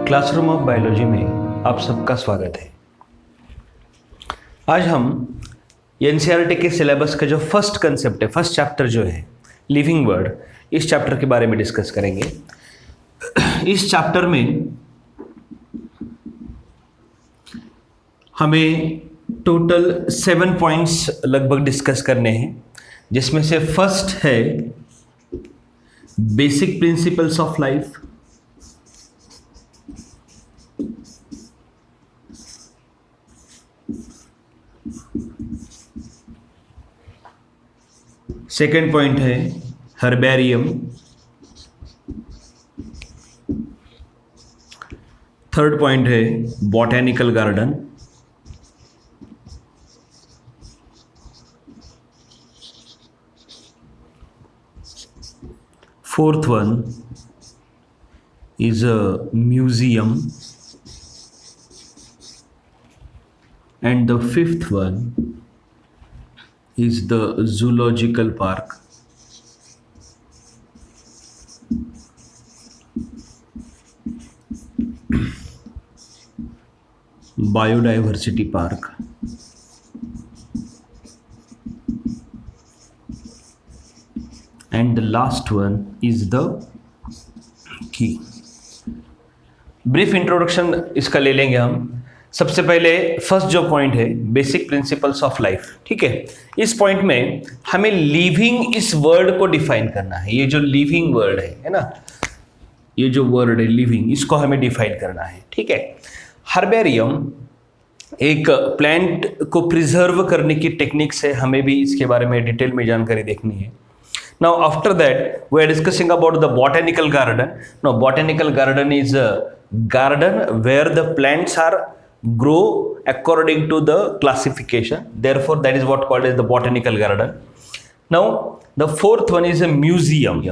Classroom of biology में आप सबका स्वागत है। आज हम एनसीईआरटी के सिलेबस का जो फर्स्ट कंसेप्ट है, फर्स्ट चैप्टर जो है लिविंग वर्ड, इस चैप्टर के बारे में डिस्कस करेंगे। इस चैप्टर में हमें टोटल 7 पॉइंट्स लगभग डिस्कस करने हैं, जिसमें से फर्स्ट है basic principles of life, second point है हर्बेरियम, थर्ड पॉइंट है botanical garden, fourth one is a museum, and the fifth one is the zoological park. Biodiversity park. And the last one is the key. Brief introduction इसका ले लेंगे हम। सबसे पहले first जो point है basic principles of life, ठीक है। इस पॉइंट में हमें लिविंग इस वर्ड को डिफाइन करना है। ये जो लिविंग वर्ड है ना, ये जो वर्ड है लिविंग, इसको हमें डिफाइन करना है, ठीक है। हर्बेरियम एक प्लांट को प्रिजर्व करने की टेक्निक्स है, हमें भी इसके बारे में डिटेल में जानकारी देखनी है। Now after that we are discussing about the botanical garden. Now botanical garden is a garden where the plants are grow according to the classification. Therefore that is what called as the botanical garden. Now the fourth one is a museum.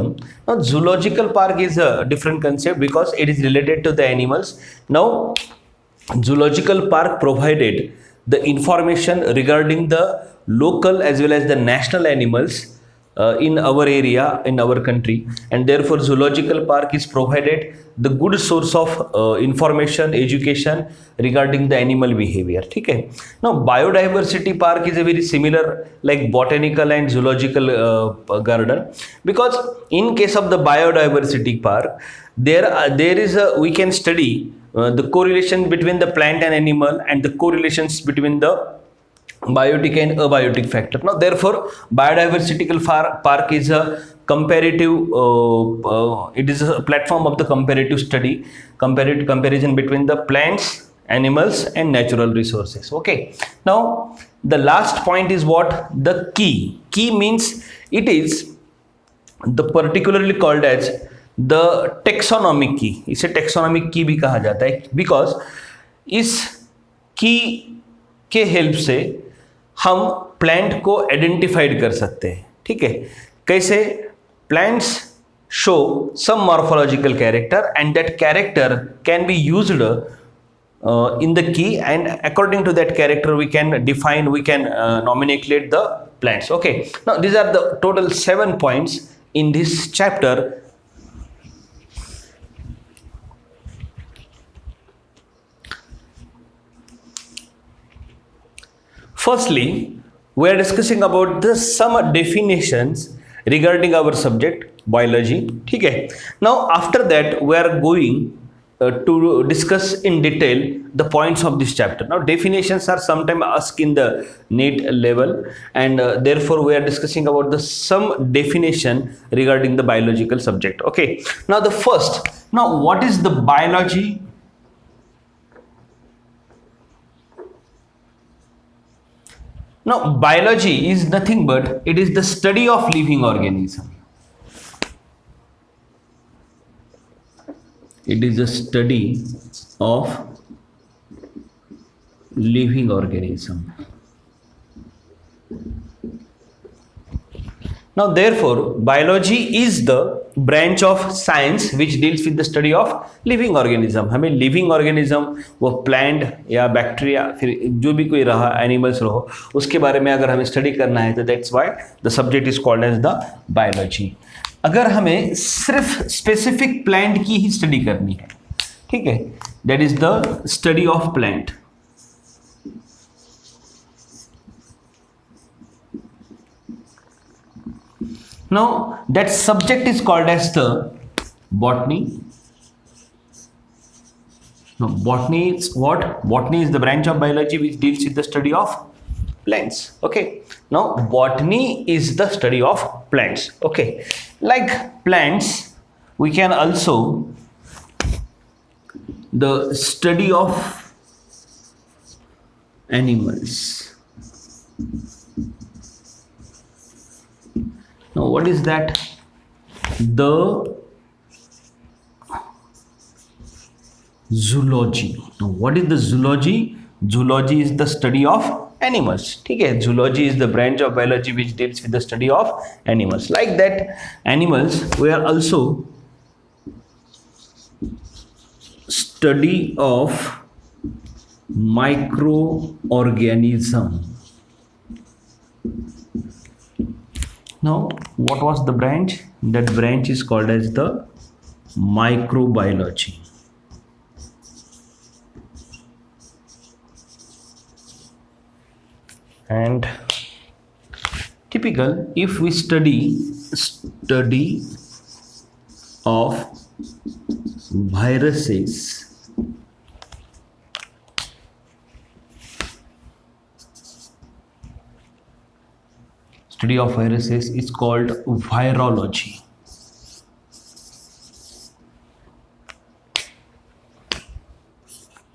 Now zoological park is a different concept because it is related to the animals. Now zoological park provided the information regarding the local as well as the national animals in our area, in our country, and therefore zoological park is provided the good source of information, education regarding the animal behavior, ठीक है। Now biodiversity park is a very similar like botanical and zoological garden, because in case of the biodiversity park there is a, we can study the correlation between the plant and animal and the correlations between the biotic and abiotic factor. Now therefore biodiversity park is a comparative it is a platform of the comparative study, comparison between the plants, animals and natural resources, okay. Now the last point is what? The key means it is the particularly called as the taxonomic key. इसे taxonomic key भी कहा जाता है, because इस की के help से हम प्लांट को आइडेंटिफाइड कर सकते हैं, ठीक है। कैसे? Plants show some morphological character and that character can be used in the key, and according to that character we can define, we can nomenclate the plants, okay. Now these are the total 7 points in this chapter. Firstly, we are discussing about the some definitions regarding our subject biology, ठीक है। Now after that we are going to discuss in detail the points of this chapter. Now definitions are sometimes asked in the NEET level, and therefore we are discussing about the some definition regarding the biological subject, okay. Now the first, now what is the biology? Now biology is nothing but it is the study of living organism. It is a study of living organism. Now therefore biology is the branch of science which deals with the study of living organism. हमें living organism, वो plant या bacteria, फिर जो भी कोई रहा, animals रहो, उसके बारे में अगर हमें स्टडी करना है तो that's why the subject is called as the biology. अगर हमें सिर्फ स्पेसिफिक प्लांट की ही स्टडी करनी है, ठीक है, that is the study of plant. Now that subject is called as the botany. Now botany is what? Botany is the branch of biology which deals with the study of plants. Okay, now botany is the study of plants. Okay, like plants we can also the study of animals. Now what is that? The zoology. Now what is the zoology? Zoology is the study of animals. ठीक है, zoology is the branch of biology which deals with the study of animals. Like that, animals we are also study of microorganism. Now what was the branch? That branch is called as the microbiology. And typical, if we study of viruses, study of viruses is called virology.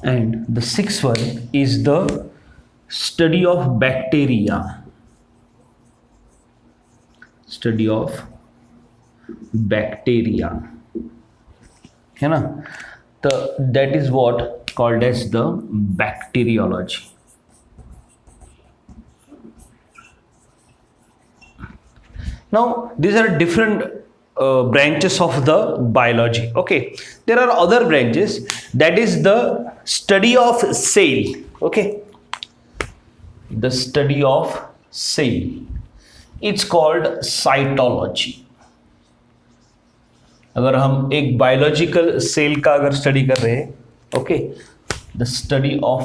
And the sixth one is the study of bacteria. Study of bacteria, है ना, तो that is what called as the bacteriology. Now these are different branches of the biology. Okay, there are other branches, that is the study of cell. Okay, the study of cell, it's called cytology. अगर हम एक biological cell का अगर study कर रहे हैं, okay, the study of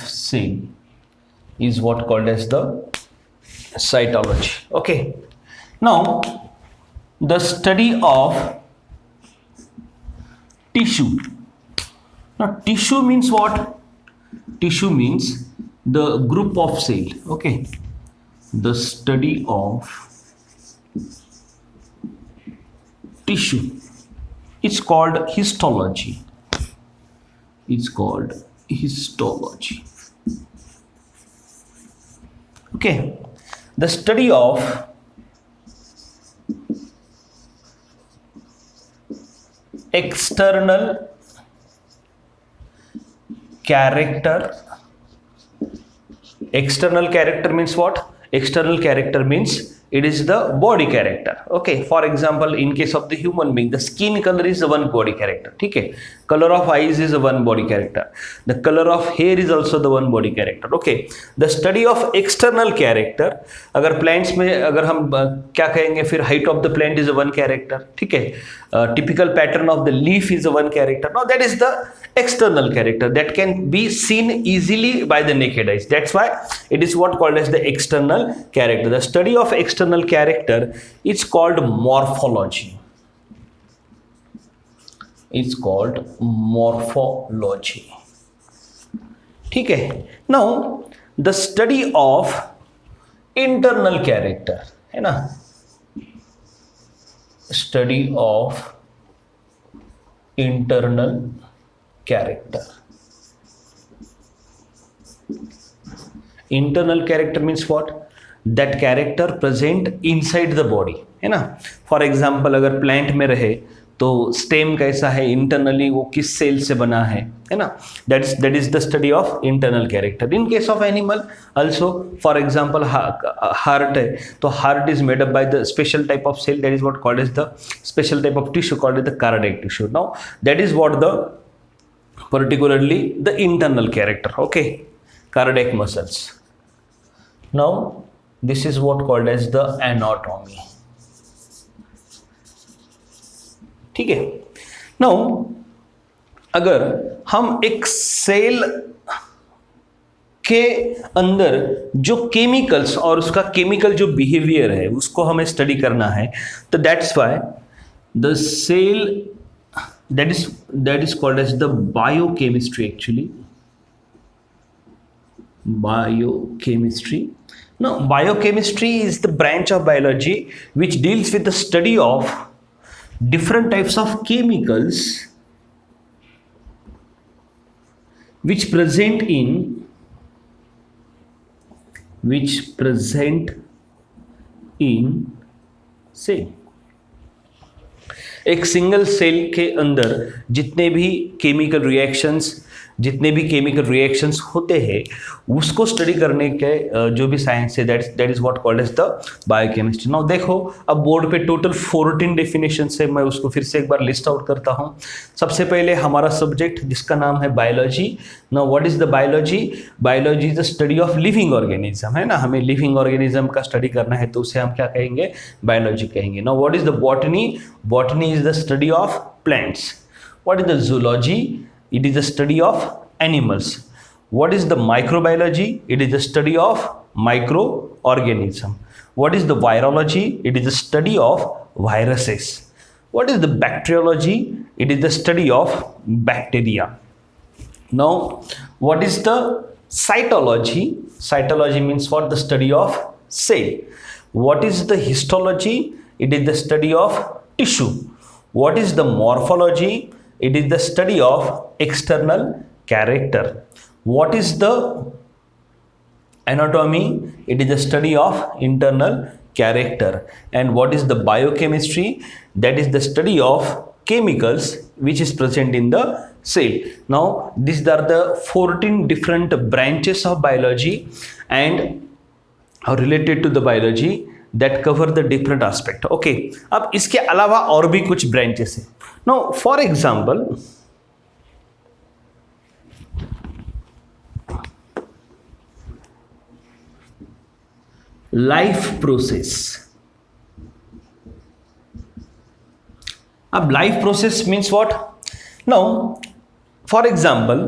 cell is what called as the cytology. Okay, now the study of tissue. Now tissue means what? Tissue means the group of cell. Okay, the study of tissue, it's called histology. It's called histology. Okay, the study of external character. External character means what? External character means it is the body character. Okay, for example, in case of the human being, the skin color is the one body character. ठीक है, color of eyes is the one body character. The color of hair is also the one body character. Okay, the study of external character, अगर plants में अगर हम क्या कहेंगे, फिर height of the plant is the one character. ठीक है, typical pattern of the leaf is the one character. Now that is the external character that can be seen easily by the naked eyes. That's why it is what called as the external character. The study of external character is called morphology. It's called morphology. ठीक है, now the study of internal character, है ना, study of internal character. Internal character means what? That character present inside the body, है ना. For example, अगर plant में रहे तो स्टेम कैसा है, इंटरनली वो किस सेल से बना है ना. That is the study of internal character. In case of animal also, for example heart है तो heart is made up by the special type of cell, that is what called as the special type of tissue called the cardiac tissue. Now that is what the particularly the internal character. Okay, cardiac muscles. Now this is what called as the anatomy. ठीक है। Now अगर हम एक cell के अंदर जो chemicals और उसका केमिकल जो बिहेवियर है उसको हमें स्टडी करना है, तो that's why the cell that is called as the biochemistry actually. Biochemistry. Now biochemistry is the branch of biology which deals with the study of different types of chemicals which present in cell. एक single cell के अंदर जितने भी chemical reactions होते हैं उसको study करने के जो भी साइंस है that is what called as the biochemistry. Now देखो, अब बोर्ड पे टोटल 14 डेफिनेशन है, मैं उसको फिर से एक बार लिस्ट आउट करता हूँ। सबसे पहले हमारा सब्जेक्ट जिसका नाम है biology. Now what is the biology? Biology is the study of living organism, है ना। हमें लिविंग ऑर्गेनिज्म का स्टडी करना है तो उसे हम क्या कहेंगे? बायोलॉजी कहेंगे। Now what is the botany? Botany is the study of plants. What is the zoology? It is the study of animals. What is the microbiology? It is the study of microorganism. What is the virology? It is the study of viruses. What is the bacteriology? It is the study of bacteria. Now, what is the cytology? Cytology means what? The study of cell. What is the histology? It is the study of tissue. What is the morphology? It is the study of external character. What is the anatomy? It is the study of internal character. And what is the biochemistry? That is the study of chemicals which is present in the cell. Now these are the 14 different branches of biology and are related to the biology that cover the different aspect. Okay, अब इसके अलावा और भी कुछ branches हैं. Now for example, life process. अब life process means what? Now for example,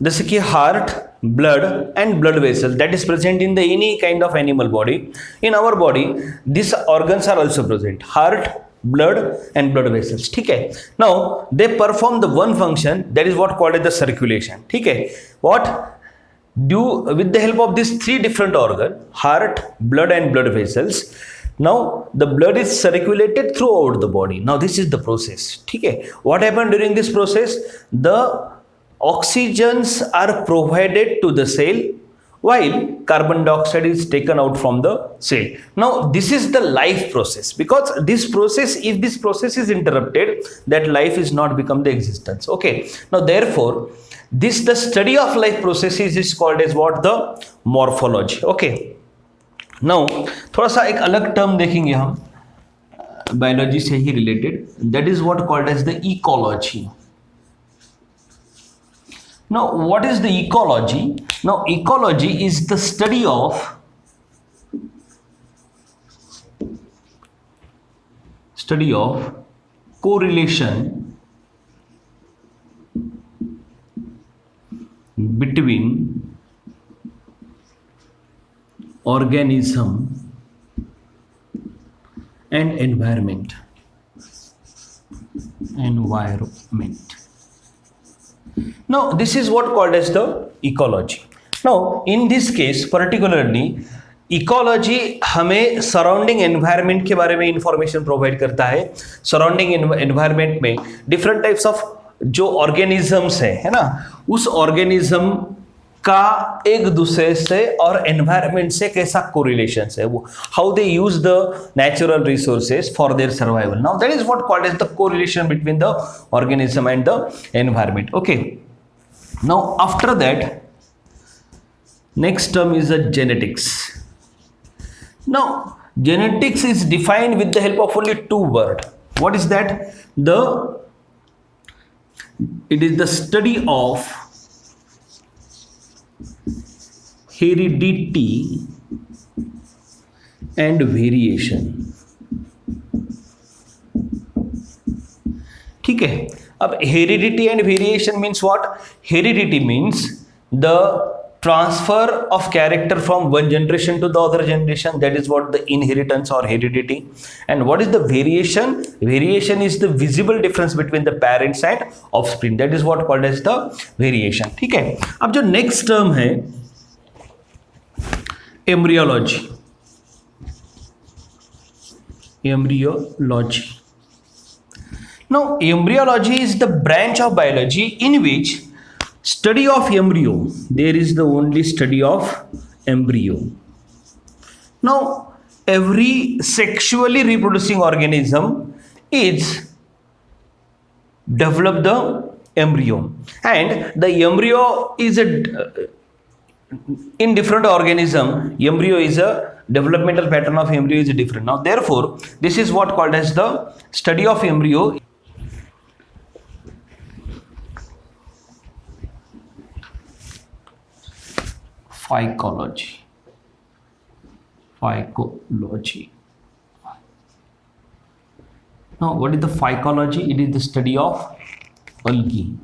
जैसे कि heart, blood and blood vessels that is present in the any kind of animal body. In our body these organs are also present, heart, blood and blood vessels. ठीक है. Now they perform the one function that is what called as the circulation. ठीक है. What do with the help of these three different organs, heart, blood and blood vessels, now the blood is circulated throughout the body. Now this is the process. ठीक है. What happened during this process? The oxygens are provided to the cell while carbon dioxide is taken out from the cell. Now this is the life process, because this process, if this process is interrupted, that life is not become the existence. Okay, now therefore this the study of life processes is called as what? The morphology. Okay, now थोड़ा सा एक अलग term देखेंगे हम biology से ही related, that is what called as the ecology. Now what is the ecology? Now ecology is the study of correlation between organism and environment. Now this is what called as the ecology. Now in this case particularly ecology हमें surrounding environment के बारे में information provide करता है। Surrounding environment में different types of जो organisms है ना, उस ऑर्गेनिज्म का एक दूसरे से और एनवायरनमेंट से कैसा कोरिलेशन है, वो how they use the natural resources for their survival. Now that is what called as the correlation between the organism and the environment. Okay, now after that next term is the genetics. Now genetics is defined with the help of only two words. What is that? It is the study of heredity and variation. ठीक है. अब heredity and variation means what? Heredity means the transfer of character from one generation to the other generation, that is what the inheritance or heredity. And what is the variation? Variation is the visible difference between the parents and offspring, that is what called as the variation. ठीक है. अब जो next term है embryology. Embryology. Now embryology is the branch of biology in which study of embryo, there is the only study of embryo. Now every sexually reproducing organism is develop the embryo, and the embryo is a in different organism, embryo is a developmental pattern of embryo is different. Now therefore this is what called as the study of embryo. Phycology. Now what is the phycology? It is the study of algae.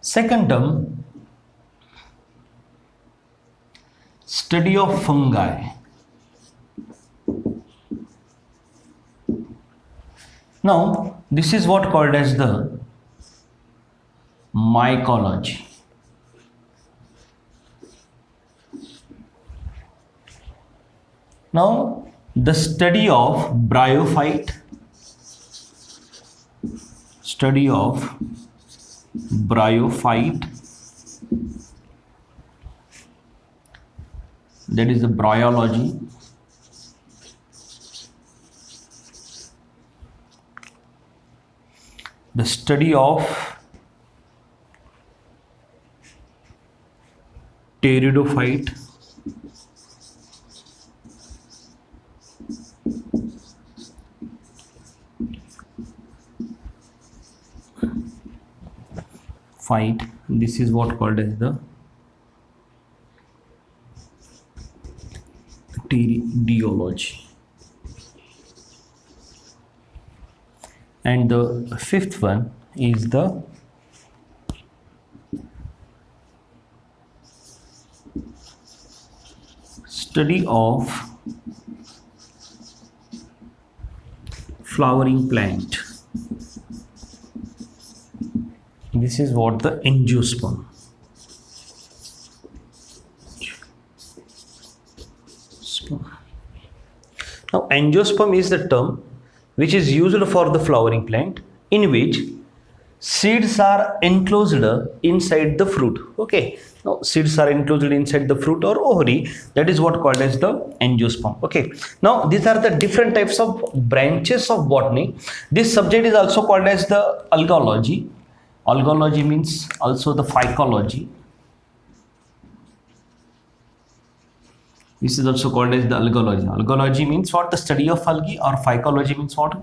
Second term, study of fungi. Now this is what called as the mycology. Now the study of bryophyte, that is the bryology. The study of pteridophyte, this is what called as the pteridiology. And the fifth one is the study of flowering plant. This is what the angiosperm. Now angiosperm is the term which is used for the flowering plant, in which seeds are enclosed inside the fruit. Okay, now seeds are enclosed inside the fruit or ovary, that is what called as the angiosperm. Okay, now these are the different types of branches of botany. This subject is also called as the algology. Algology means also the phycology. This is also called as the algology. Algology means what? The study of algae, or phycology means what?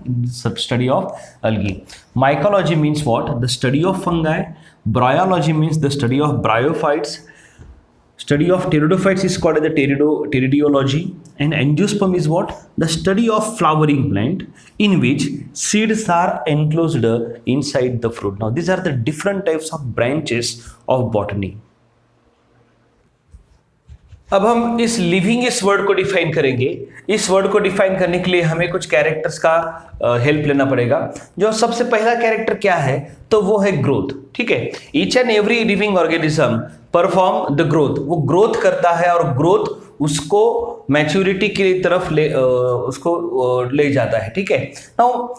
Study of algae. Mycology means what? The study of fungi. Bryology means the study of bryophytes. Study of pteridophytes is called as the pteridiology. And angiosperm is what? The study of flowering plant, in which seeds are enclosed inside the fruit. Now these are the different types of branches of botany. अब हम इस living इस word को define करेंगे. इस word को define करने के लिए हमें कुछ कैरेक्टर्स का हेल्प लेना पड़ेगा. जो सबसे पहला कैरेक्टर क्या है, तो वो है ग्रोथ. ठीक है, each and every living organism perform the growth. वो ग्रोथ करता है और ग्रोथ उसको मैच्योरिटी की तरफ उसको ले जाता है. ठीक है. नाउ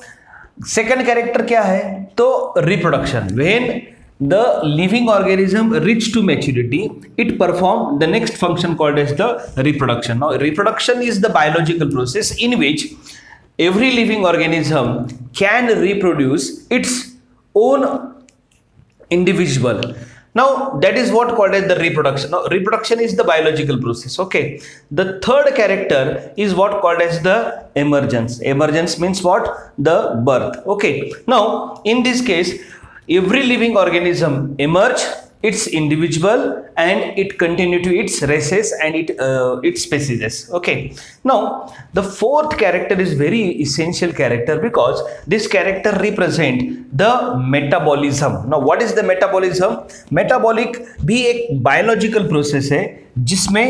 सेकंड कैरेक्टर क्या है, तो reproduction. When the living organism reach to maturity, it perform the next function called as the reproduction. Now reproduction is the biological process in which every living organism can reproduce its own individual. Now that is what called as the reproduction. Now reproduction is the biological process. Okay, the third character is what called as the emergence. Emergence means what? The birth. Okay, now in this case every living organism emerge its individual and it continue to its races and its species. Okay, now the fourth character is very essential character because this character represent the metabolism. Now what is the metabolism? Metabolic भी एक biological process है जिसमें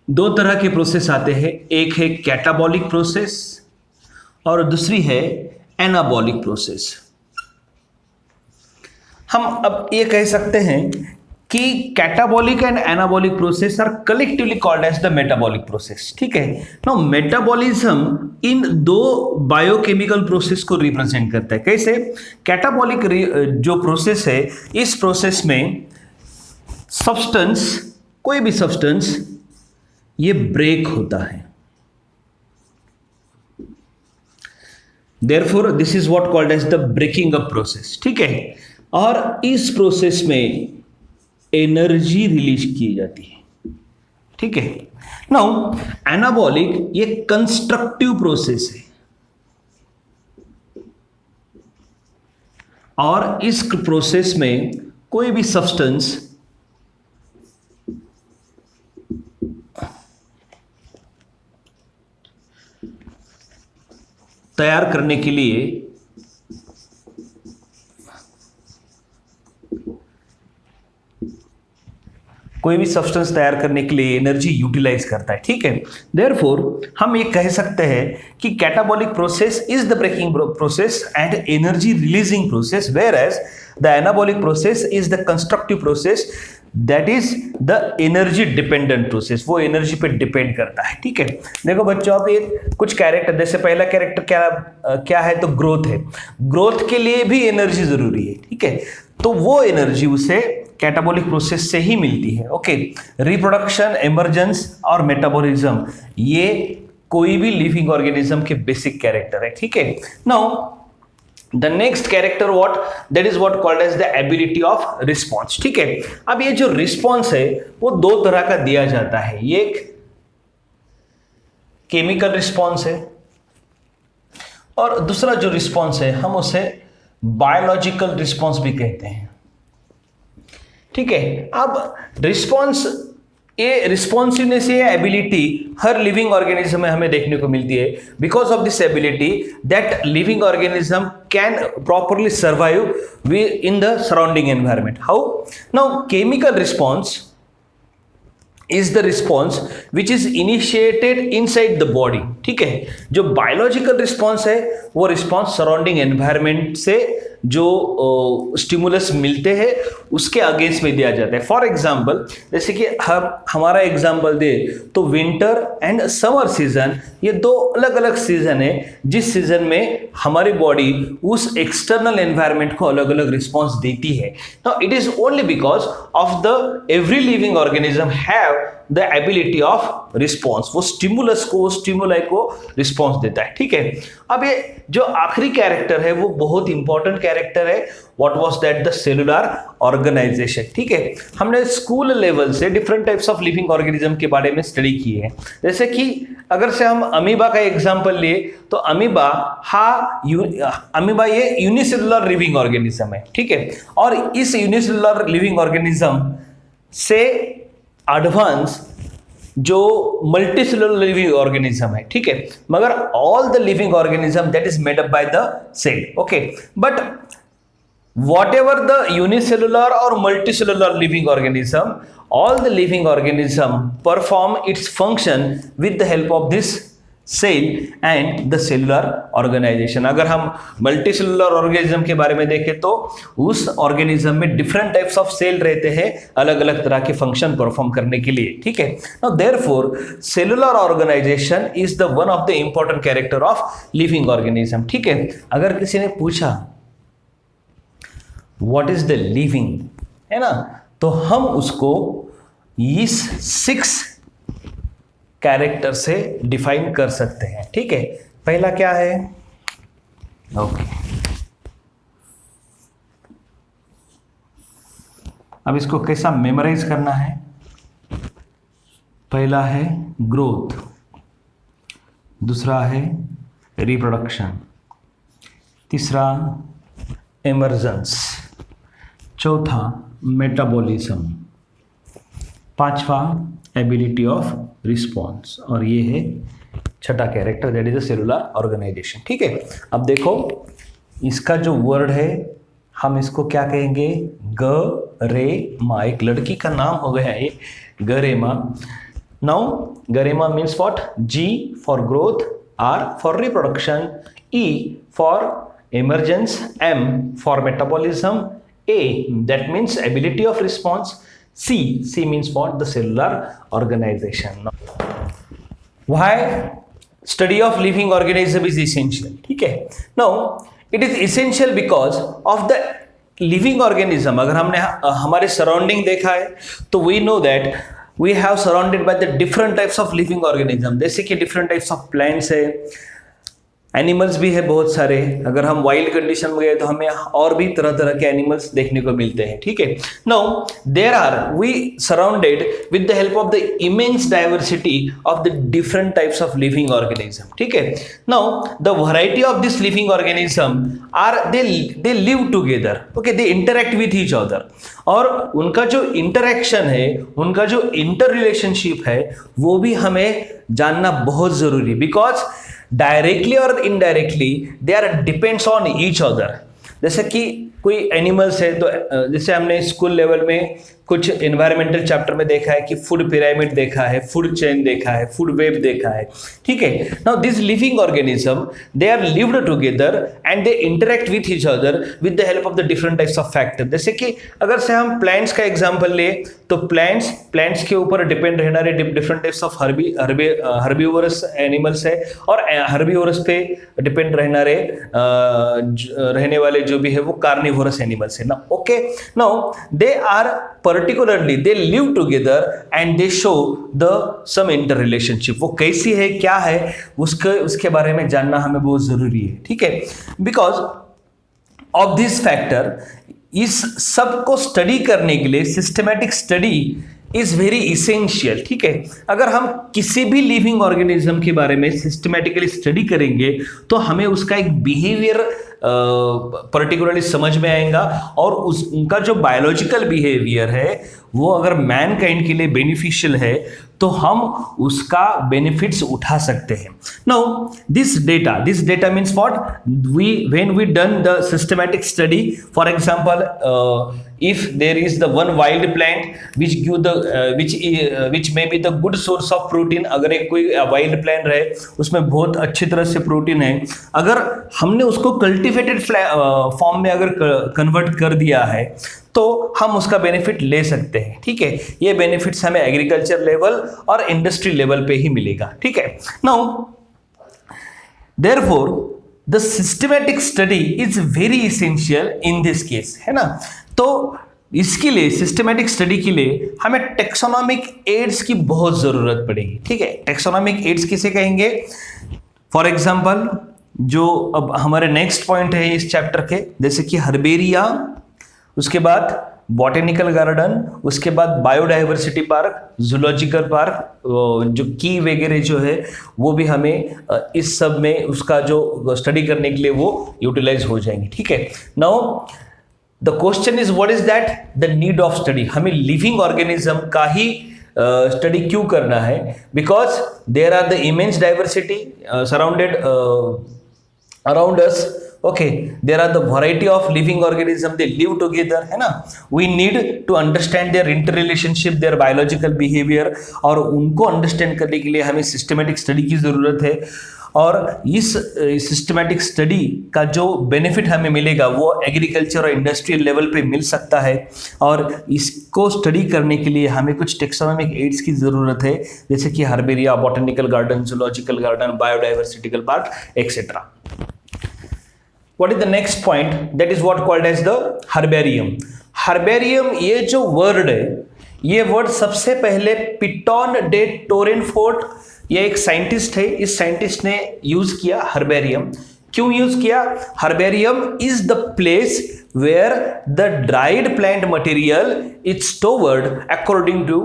दो तरह के process आते हैं, एक है कैटाबॉलिक प्रोसेस और दूसरी है एनाबॉलिक प्रोसेस। हम अब ये कह सकते हैं कि catabolic and anabolic process are collectively called as the metabolic process. ठीक है, नाउ मेटाबॉलिज्म इन दो बायोकेमिकल प्रोसेस को रिप्रेजेंट करता है। कैसे? कैटाबॉलिक जो प्रोसेस है, इस प्रोसेस में सब्सटेंस, कोई भी सब्सटेंस ये ब्रेक होता है, therefore this is what called as the breaking up process. ठीक है, और इस प्रोसेस में एनर्जी रिलीज की जाती है। ठीक है, नाउ एनाबॉलिक ये कंस्ट्रक्टिव प्रोसेस है और इस प्रोसेस में कोई भी सब्सटेंस तैयार करने के लिए एनर्जी यूटिलाइज करता है। ठीक है, देयरफॉर हम ये कह सकते हैं कि catabolic process is the breaking process and energy releasing process, whereas the anabolic process is the constructive process, that is the energy dependent process, वो एनर्जी पे डिपेंड करता है। ठीक है, देखो बच्चों, अब ये कुछ कैरेक्टर, जैसे पहला कैरेक्टर क्या है, तो ग्रोथ है। ग्रोथ के लिए भी एनर्जी जरूरी है। ठीक है, तो वो एनर्जी उसे कैटाबॉलिक प्रोसेस से ही मिलती है। ओके, रिप्रोडक्शन, इमर्जेंस और मेटाबॉलिज्म ये कोई भी लिविंग ऑर्गेनिज्म के बेसिक कैरेक्टर है। ठीक है, now the next character that is what called as the ability of response. ठीक है, अब ये जो रिस्पॉन्स है वो दो तरह का दिया जाता है, ये एक केमिकल रिस्पॉन्स है और दूसरा जो रिस्पॉन्स है हम उसे बायोलॉजिकल रिस्पॉन्स भी कहते हैं। ठीक है, अब रिस्पॉन्स, ये रिस्पॉन्सिवनेस, ये एबिलिटी हर लिविंग ऑर्गेनिज्म में हमें देखने को मिलती है। Because of this ability that living organism can properly survive in the surrounding environment. How? Now chemical response is the response which is initiated inside the body. ठीक है, जो बायोलॉजिकल रिस्पॉन्स है वो रिस्पॉन्स सराउंडिंग एनवायरमेंट से जो stimulus मिलते हैं उसके अगेंस्ट में दिया जाता है। फॉर एग्जाम्पल, जैसे कि हमारा एग्जाम्पल दे तो विंटर एंड समर सीजन, ये दो अलग अलग सीजन है जिस सीजन में हमारी बॉडी उस एक्सटर्नल एनवायरमेंट को अलग अलग रिस्पॉन्स देती है। Now it is only because of the every living organism have the ability of response, वो स्टिमुलस को, स्टिमुलाई को रिस्पॉन्स देता है। ठीक है, अब ये जो आखिरी कैरेक्टर है वो बहुत इंपॉर्टेंट कैरेक्टर है। What was that? The cellular organisation. ठीक है, हमने स्कूल लेवल से different types of living organism के बारे में स्टडी की है। जैसे कि अगर से हम अमीबा का एग्जांपल लिए तो अमीबा ये यूनिसेलुलर लिविंग ऑर्गेनिज्म है। ठीक है, और इस यूनिसेलुलर लिविंग ऑर्गेनिज्म से एडवांस जो मल्टीसेलुलर लिविंग ऑर्गेनिज्म है। ठीक है, मगर all the living organism that is made up by the cell. Okay, but whatever the unicellular or multicellular living organism, all the living organism perform its function with the help of this cell and the cellular organization। अगर हम multicellular organism के बारे में देखें तो उस organism में different types of cell रहते हैं अलग अलग तरह के फंक्शन परफॉर्म करने के लिए। ठीक है, now therefore cellular organisation is the one of the important character of living organism. ठीक है, अगर किसी ने पूछा व्हाट इज द लिविंग, है ना, तो हम उसको इस 6 कैरेक्टर से डिफाइन कर सकते हैं। ठीक है, पहला क्या है? ओके, अब इसको कैसा मेमोराइज करना है? पहला है ग्रोथ, दूसरा है रिप्रोडक्शन, तीसरा इमर्जेंस, चौथा मेटाबॉलिज्म, पांचवा एबिलिटी ऑफ रिस्पॉन्स, और ये है छठा character, that is the cellular organisation. ठीक है, अब देखो इसका जो वर्ड है हम इसको क्या कहेंगे, गरेमा, एक लड़की का नाम हो गया है GREMA. Now GREMA means what, G for growth, R for reproduction, E for emergence, M for metabolism, A that means ability of response, C means what, the cellular organization. Why study of living organism is essential? ठीक है, now it is essential because of the living organism. अगर हमने हमारे surrounding देखा है तो we know that we have surrounded by the different types of living organism, जैसे कि different types of plants है, एनिमल्स भी है बहुत सारे। अगर हम वाइल्ड कंडीशन में गए तो हमें और भी तरह तरह के एनिमल्स देखने को मिलते हैं। ठीक है, now there are we surrounded with the help of the immense diversity of the different types of living organism. ठीक है, now the variety of this living organism are they live together, okay, they interact with each other, और उनका जो interaction है, उनका जो inter relationship है, वो भी हमें जानना बहुत जरूरी, बिकॉज डायरेक्टली और indirectly they are depends on each other. जैसे कि कोई एनिमल्स है तो जैसे हमने स्कूल लेवल में कुछ एनवायरमेंटल चैप्टर में देखा है कि फूड पिरामिड देखा है, फूड चेन देखा है, फूड वेब देखा है। ठीक है, now this living organism they are lived together and they interact with each other with the help of the different types of factor. जैसे कि अगर से हम प्लांट्स का एग्जांपल ले तो प्लांट्स के ऊपर डिपेंड रहने वाले different types of herbivorous animals है, और हर्बीवोरस पे डिपेंड रहने वाले जो भी है वो कार्निवोरस एनिमल्स है ना। Okay, now they are particularly they live together and they show the some interrelationship। वो कैसी है, क्या है, उसके बारे में जानना हमें बहुत जरूरी है। ठीक है, बिकॉज ऑफ दिस फैक्टर, इस सब को स्टडी करने के लिए systematic study is very essential. ठीक है, अगर हम किसी भी लिविंग ऑर्गेनिज्म के बारे में सिस्टमैटिकली स्टडी करेंगे तो हमें उसका एक बिहेवियर पर्टिकुलरली समझ में आएगा, और उनका जो बायोलॉजिकल बिहेवियर है वो अगर मैनकाइंड के लिए बेनिफिशियल है तो हम उसका बेनिफिट्स उठा सकते हैं। Now this data means what, when we done the systematic study, for example if there is the one wild plant which give the which may be the good source of protein, अगर एक कोई wild plant रहे उसमें बहुत अच्छी तरह से protein है, अगर हमने उसको कल्टिवेटेड फॉर्म में अगर कन्वर्ट कर दिया है तो हम उसका बेनिफिट ले सकते हैं। ठीक है, ये बेनिफिट्स हमें एग्रीकल्चर लेवल और इंडस्ट्री लेवल पे ही मिलेगा। ठीक है, now therefore the systematic study is very essential in this case, है ना। तो इसके लिए सिस्टमैटिक स्टडी के लिए हमें टेक्सोनॉमिक एड्स की बहुत जरूरत पड़ेगी। ठीक है, टेक्सोनॉमिक एड्स किसे कहेंगे, फॉर एग्जांपल जो अब हमारे नेक्स्ट पॉइंट है इस चैप्टर के, जैसे कि हर्बेरिया, उसके बाद बॉटेनिकल गार्डन, उसके बाद बायोडाइवर्सिटी पार्क, जूलॉजिकल पार्क, जो की वगैरह जो है वो भी हमें इस सब में उसका जो स्टडी करने के लिए वो यूटिलाइज हो जाएंगे। ठीक है, now the question is what is that, the need of study. हमें लिविंग ऑर्गेनिज्म का ही स्टडी क्यों करना है, because there are the immense diversity surrounded around us. Okay, there are the variety of living organism, they live together, है ना। We need to understand their interrelationship, their biological behavior, और उनको understand करने के लिए हमें systematic study की ज़रूरत है, और इस systematic study का जो benefit हमें मिलेगा वो agriculture और industrial level पे मिल सकता है, और इसको study करने के लिए हमें कुछ taxonomic aids की ज़रूरत है, जैसे कि herbaria, botanical garden, zoological garden, biodiversity park, etc. What is the next point? That is what called as the herbarium. Herbarium ये जो word है, ये word सबसे पहले पिटॉन डे टोरेनफोर्ट, ये एक साइंटिस्ट है, इस साइंटिस्ट ने यूज किया herbarium। क्यों यूज किया? herbarium is the place where the dried plant material is stored according to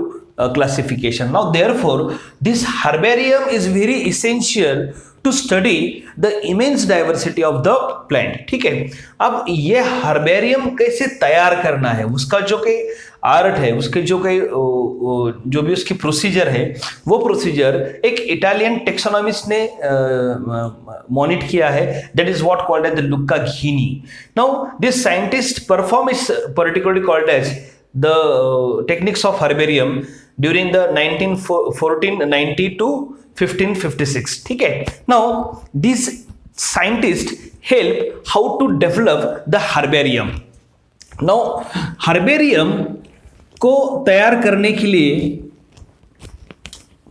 classification. Now therefore this herbarium is very essential to study the immense diversity of the plant. ठीक है, अब ये herbarium कैसे तैयार करना है, उसका जो कि आर्ट है, उसके जो कि जो भी उसकी प्रोसीजर है, वो प्रोसीजर एक इटालियन टेक्सोनॉमिस्ट ने मॉनिटर किया है, that is what called as the Luca Ghini. Now this scientist perform is particularly called as the techniques of herbarium during the 1490 to 1556. ठीक है, now these scientists help how to develop the herbarium. now herbarium को तैयार करने के लिए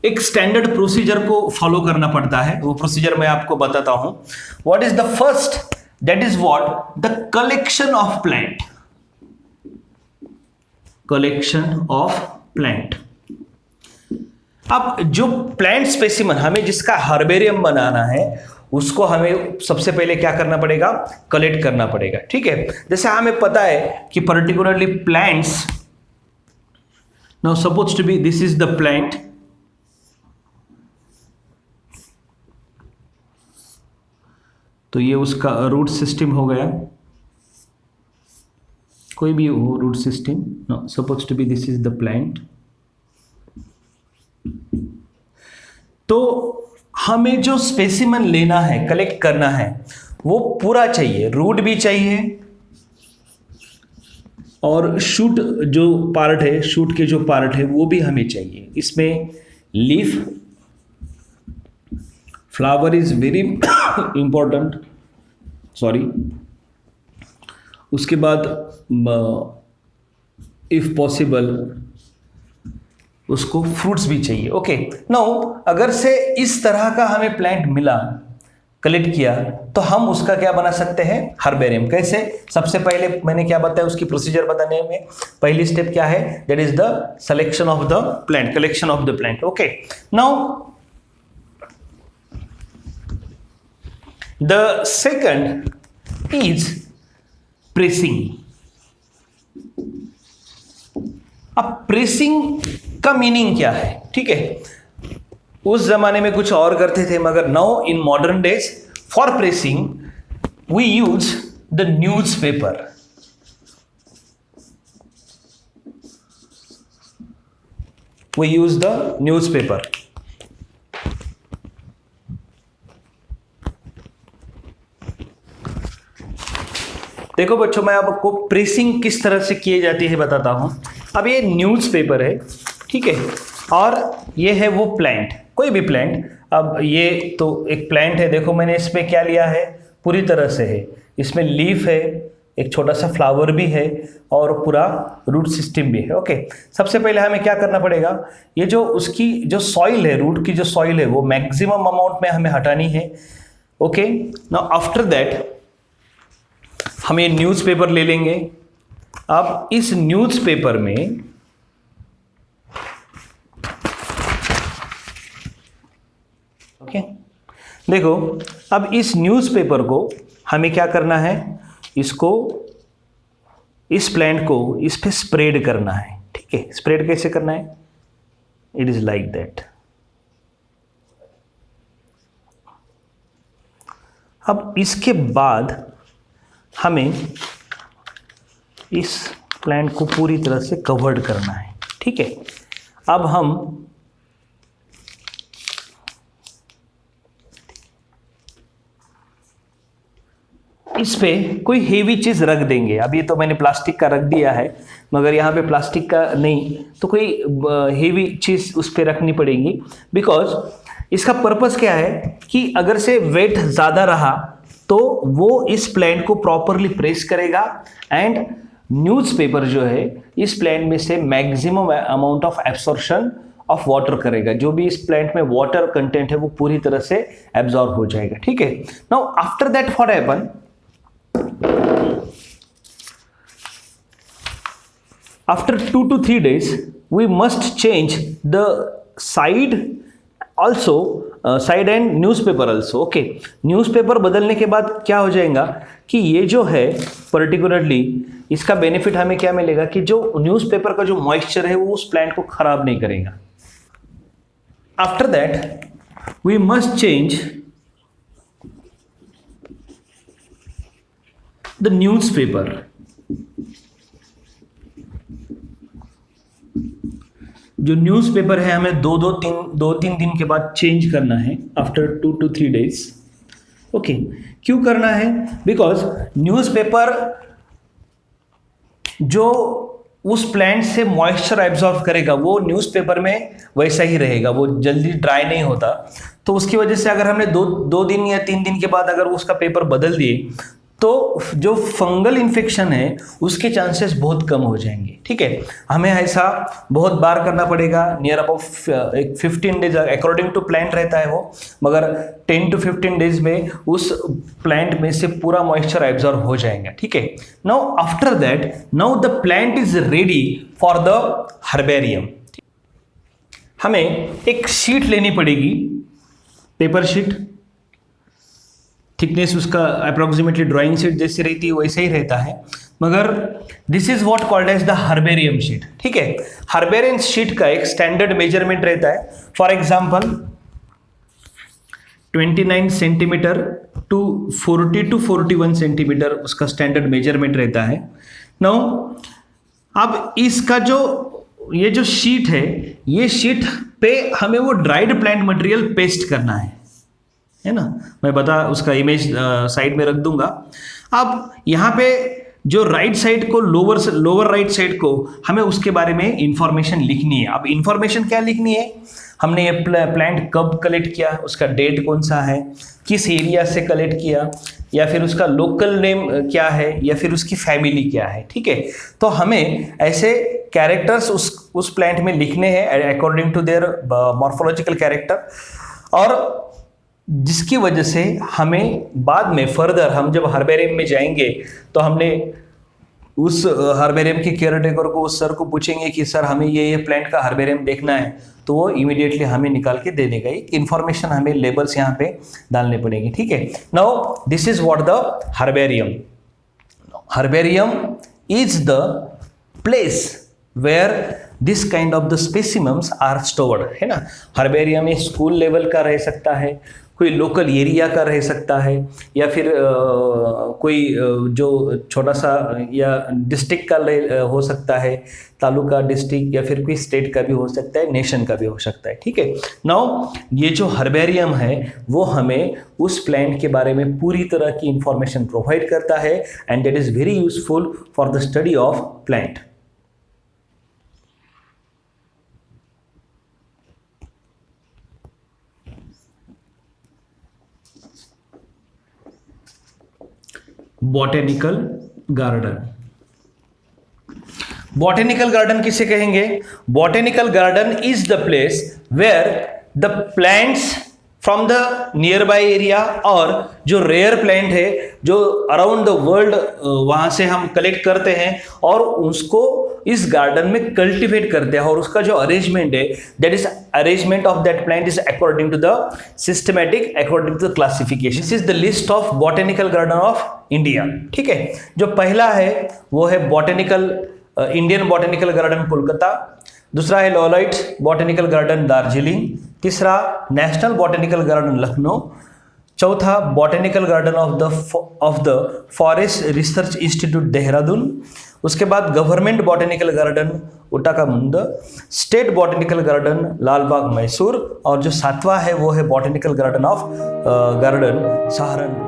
एक standard procedure को follow करना पड़ता है. वो प्रोसीजर मैं आपको बताता हूं. What is the first, that is what the collection of plant. Collection of plant. अब जो प्लांट स्पेसिमन हमें जिसका हर्बेरियम बनाना है, उसको हमें सबसे पहले क्या करना पड़ेगा, कलेक्ट करना पड़ेगा. ठीक है, जैसे हमें पता है कि particularly plants, now suppose to be this is the plant. तो ये उसका रूट सिस्टम हो गया, कोई भी हो root system. No, suppose to be this is the plant. तो हमें जो स्पेसिमन लेना है, कलेक्ट करना है, वो पूरा चाहिए. रूट भी चाहिए और शूट जो पार्ट है, शूट के जो पार्ट है वो भी हमें चाहिए. इसमें leaf, flower is very important, sorry. उसके बाद इफ पॉसिबल उसको फ्रूट्स भी चाहिए. ओके, नाउ अगर से इस तरह का हमें प्लांट मिला, कलेक्ट किया, तो हम उसका क्या बना सकते हैं, हर्बेरियम. कैसे, सबसे पहले मैंने क्या बताया, उसकी प्रोसीजर बताने में पहली स्टेप क्या है, that is the selection of the plant, collection of the plant. Okay, now the second is pressing. अब प्रेसिंग का मीनिंग क्या है, ठीक है. उस जमाने में कुछ और करते थे, मगर now in modern days for pressing we use the newspaper. We use the newspaper. देखो बच्चों, मैं आपको प्रेसिंग किस तरह से किए जाती है बताता हूं. अब ये न्यूज़पेपर है, ठीक है, और ये है वो प्लांट, कोई भी प्लांट. अब ये तो एक प्लांट है, देखो मैंने इसमें क्या लिया है, पूरी तरह से है. इसमें लीफ है, एक छोटा सा फ्लावर भी है और पूरा रूट सिस्टम भी है. ओके, सबसे पहले हमें क्या करना पड़ेगा, ये जो उसकी जो सॉइल है, रूट की जो सॉइल है, वो मैक्सिमम अमाउंट में हमें हटानी है. ओके, नाउ आफ्टर दैट हम ये न्यूज़पेपर ले लेंगे. अब इस न्यूज़पेपर में ओके, देखो, अब इस न्यूज़पेपर को हमें क्या करना है, इसको, इस प्लांट को इस पे स्प्रेड करना है. ठीक है, स्प्रेड कैसे करना है, इट इज लाइक दैट. अब इसके बाद हमें इस प्लांट को पूरी तरह से कवर्ड करना है. ठीक है, अब हम इस पे कोई हेवी चीज रख देंगे. अब ये तो मैंने प्लास्टिक का रख दिया है, मगर यहाँ पे प्लास्टिक का नहीं, तो कोई हेवी चीज उस पे रखनी पड़ेगी. बिकॉज इसका पर्पस क्या है कि अगर से वेट ज़्यादा रहा तो वो इस प्लांट को प्रॉपरली प्रेस करेगा एंड न्यूज़पेपर जो है इस प्लांट में से maximum amount of absorption of water करेगा. जो भी इस प्लांट में वाटर कंटेंट है वो पूरी तरह से एब्जॉर्ब हो जाएगा. ठीक है, now after that what happen, after 2 to 3 days we must change the side also, side and newspaper also. Okay, newspaper बदलने के बाद क्या हो जाएगा कि ये जो है पर्टिकुलरली इसका बेनिफिट हमें क्या मिलेगा कि जो न्यूज़पेपर का जो मॉइस्चर है वो उस प्लांट को खराब नहीं करेगा। After that we must change the newspaper. जो न्यूज़पेपर है हमें दो तीन दिन के बाद चेंज करना है, आफ्टर 2 to 3 days। ओके, क्यों करना है? बिकॉज न्यूज़पेपर जो उस प्लांट से मॉइस्चर एब्जॉर्ब करेगा वो न्यूज़पेपर में वैसा ही रहेगा, वो जल्दी ड्राई नहीं होता। तो उसकी वजह से अगर हमने दो दिन या 3 दिन के बाद अगर उसका पेपर बदल दिए तो जो फंगल इन्फेक्शन है उसके चांसेस बहुत कम हो जाएंगे। ठीक है, हमें ऐसा बहुत बार करना पड़ेगा, near about 15 days according to plant रहता है वो, मगर 10 to 15 डेज में उस प्लांट में से पूरा मॉइस्चर एब्जॉर्ब हो जाएगा। ठीक है, now after that now the plant is ready for the herbarium. हमें एक शीट लेनी पड़ेगी, पेपर शीट, थिकनेस उसका अप्रोक्सीमेटली ड्राइंग शीट जैसी रहती है वैसे ही रहता है, मगर this is what called as the herbarium sheet. ठीक है, हर्बेरियम शीट का एक स्टैंडर्ड मेजरमेंट रहता है। For example 29 centimetre to 40 to 41 centimetre उसका स्टैंडर्ड मेजरमेंट रहता है। नाउ अब इसका ये जो शीट है, ये शीट पे हमें वो ड्राइड प्लांट मटेरियल पेस्ट करना है ना, मैं उसका इमेज साइड में रख दूंगा। अब यहाँ पे जो राइट साइड को लोअर राइट साइड को हमें उसके बारे में इंफॉर्मेशन लिखनी है। अब इंफॉर्मेशन क्या लिखनी है? हमने ये प्लांट कब कलेक्ट किया, उसका डेट कौन सा है, किस एरिया से कलेक्ट किया, या फिर उसका लोकल नेम क्या है, या फिर उसकी फैमिली क्या है। ठीक है, तो हमें ऐसे कैरेक्टर्स उस प्लांट में लिखने हैं according to their morphological character, और जिसकी वजह से हमें बाद में फर्दर हम जब हर्बेरियम में जाएंगे तो हमने उस हर्बेरियम के केयरटेकर को, उस सर को पूछेंगे कि सर हमें ये प्लांट का हर्बेरियम देखना है, तो वो इमीडिएटली हमें निकाल के दे देगा। एक इन्फॉर्मेशन हमें लेबल्स यहाँ पे डालने पड़ेंगे। ठीक है, now this is what the herbarium. Herbarium is the place where this kind of the specimens are stored, है ना। हर्बेरियम स्कूल लेवल का रह सकता है, कोई लोकल एरिया का रह सकता है, या फिर कोई जो छोटा सा या डिस्ट्रिक्ट का हो सकता है, तालुका, डिस्ट्रिक्ट, या फिर कोई स्टेट का भी हो सकता है, नेशन का भी हो सकता है। ठीक है, नाउ ये जो हर्बेरियम है वो हमें उस प्लांट के बारे में पूरी तरह की इंफॉर्मेशन प्रोवाइड करता है, and that is very useful for the study of plant. Botanical garden. Botanical garden किसे कहेंगे? Botanical garden is the place where the plants from the nearby area, और जो रेयर प्लांट है जो around the world वहां से हम collect करते हैं और उसको इस गार्डन में कल्टिवेट करते हैं, और उसका जो अरेंजमेंट है that is arrangement of that plant is according to the systematic, according to the classification. This is the list of botanical garden of India. ठीक है, जो पहला है वो है इंडियन बॉटेनिकल गार्डन कोलकाता, दूसरा है लॉलाइट्स बॉटेनिकल गार्डन दार्जिलिंग, तीसरा नेशनल बॉटेनिकल गार्डन लखनऊ, चौथा botanical garden of the forest research institute Dehradun, उसके बाद government botanical garden Ootacamund, state botanical garden Lalbagh Mysore, और जो सातवां है वो है बॉटेनिकल गार्डन सहारनपुर।